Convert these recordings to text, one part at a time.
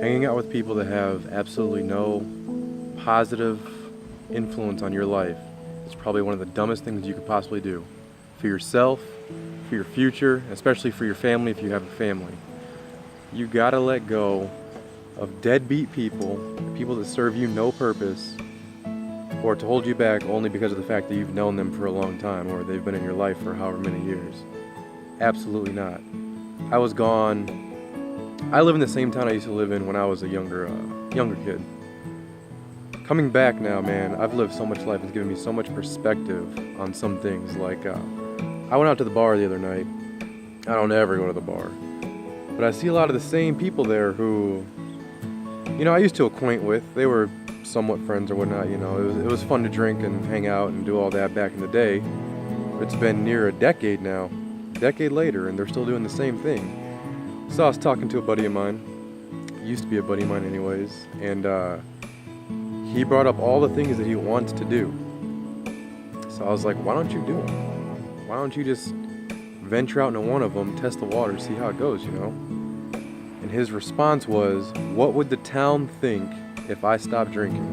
Hanging out with people that have absolutely no positive influence on your life is probably one of the dumbest things you could possibly do for yourself, for your future, especially for your family if you have a family. You gotta let go of deadbeat people, people that serve you no purpose, or to hold you back only because of the fact that you've known them for a long time or they've been in your life for however many years. Absolutely not. I was gone. I live in the same town I used to live in when I was a younger kid. Coming back now, man, I've lived so much life. It's given me so much perspective on some things. Like, I went out to the bar the other night. I don't ever go to the bar. But I see a lot of the same people there who, I used to acquaint with. They were somewhat friends or whatnot, It was fun to drink and hang out and do all that back in the day. It's been near a decade now, a decade later, and they're still doing the same thing. So I was talking to a buddy of mine, used to be a buddy of mine anyways, and he brought up all the things that he wants to do. So I was like, why don't you do them? Why don't you just venture out into one of them, test the water, see how it goes, And his response was, what would the town think if I stopped drinking?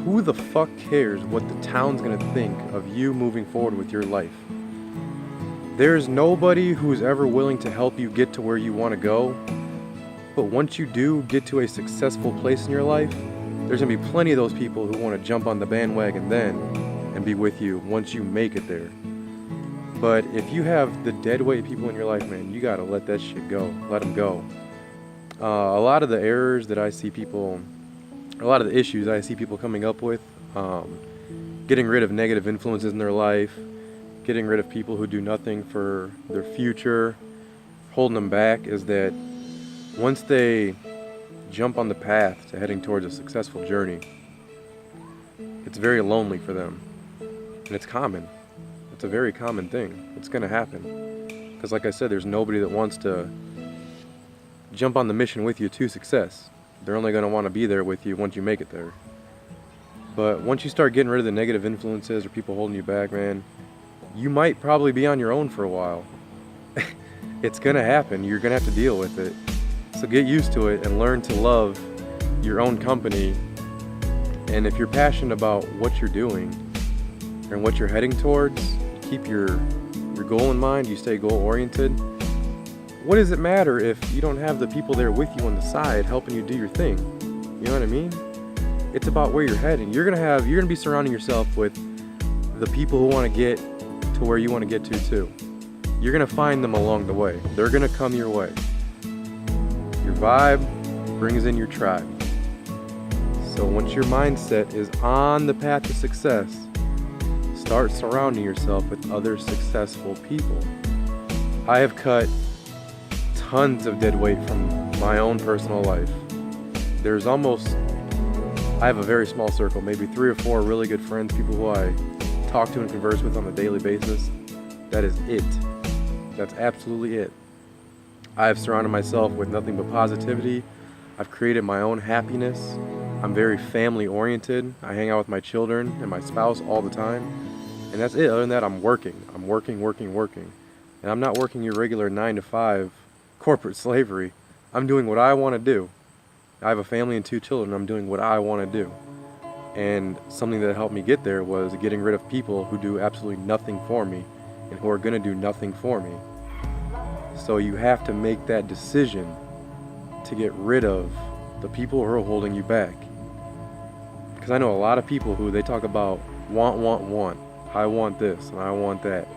Who the fuck cares what the town's gonna think of you moving forward with your life? There's nobody who's ever willing to help you get to where you want to go. But once you do get to a successful place in your life, there's going to be plenty of those people who want to jump on the bandwagon then and be with you once you make it there. But if you have the dead weight people in your life, man, you got to let that shit go. Let them go. A lot of the errors that I see people, a lot of the issues I see people coming up with, getting rid of negative influences in their life, getting rid of people who do nothing for their future, holding them back, is that once they jump on the path to heading towards a successful journey, it's very lonely for them. And it's common. It's a very common thing. It's going to happen. Because like I said, there's nobody that wants to jump on the mission with you to success. They're only going to want to be there with you once you make it there. But once you start getting rid of the negative influences or people holding you back, man, you might probably be on your own for a while. It's gonna happen. You're gonna have to deal with it. So get used to it and learn to love your own company. And if you're passionate about what you're doing and what you're heading towards, keep your goal in mind, you stay goal oriented. What does it matter if you don't have the people there with you on the side helping you do your thing? You know what I mean? It's about where you're heading. You're gonna be surrounding yourself with the people who want to get to where you want to get to too. You're going to find them along the way. They're going to come your way. Your vibe brings in your tribe. So once your mindset is on the path to success, start surrounding yourself with other successful people. I have cut tons of dead weight from my own personal life. I have a very small circle, maybe 3 or 4 really good friends, people who I talk to and converse with on a daily basis. That is it. That's absolutely it. I've surrounded myself with nothing but positivity. I've created my own happiness. I'm very family oriented. I hang out with my children and my spouse all the time. And that's it. Other than that, I'm working. I'm working. And I'm not working your regular 9 to 5 corporate slavery. I'm doing what I want to do. I have a family and 2 children. I'm doing what I want to do. And something that helped me get there was getting rid of people who do absolutely nothing for me and who are going to do nothing for me. So you have to make that decision to get rid of the people who are holding you back. Because I know a lot of people who they talk about want. I want this and I want that.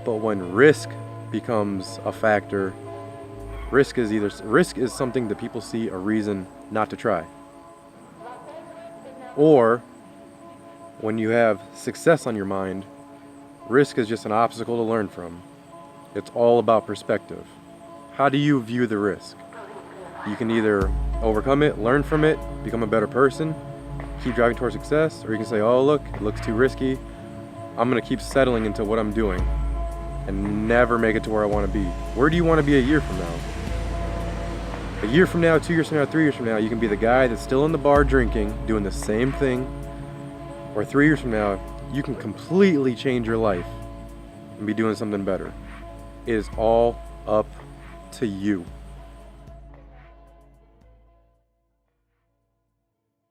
But when risk becomes a factor, risk is something that people see a reason not to try. Or when you have success on your mind, risk is just an obstacle to learn from. It's all about perspective. How do you view the risk? You can either overcome it, learn from it, become a better person, keep driving towards success, or you can say, oh look, it looks too risky. I'm gonna keep settling into what I'm doing and never make it to where I wanna be. Where do you wanna be a year from now? A year from now, 2 years from now, 3 years from now, you can be the guy that's still in the bar drinking, doing the same thing. Or 3 years from now, you can completely change your life and be doing something better. It is all up to you.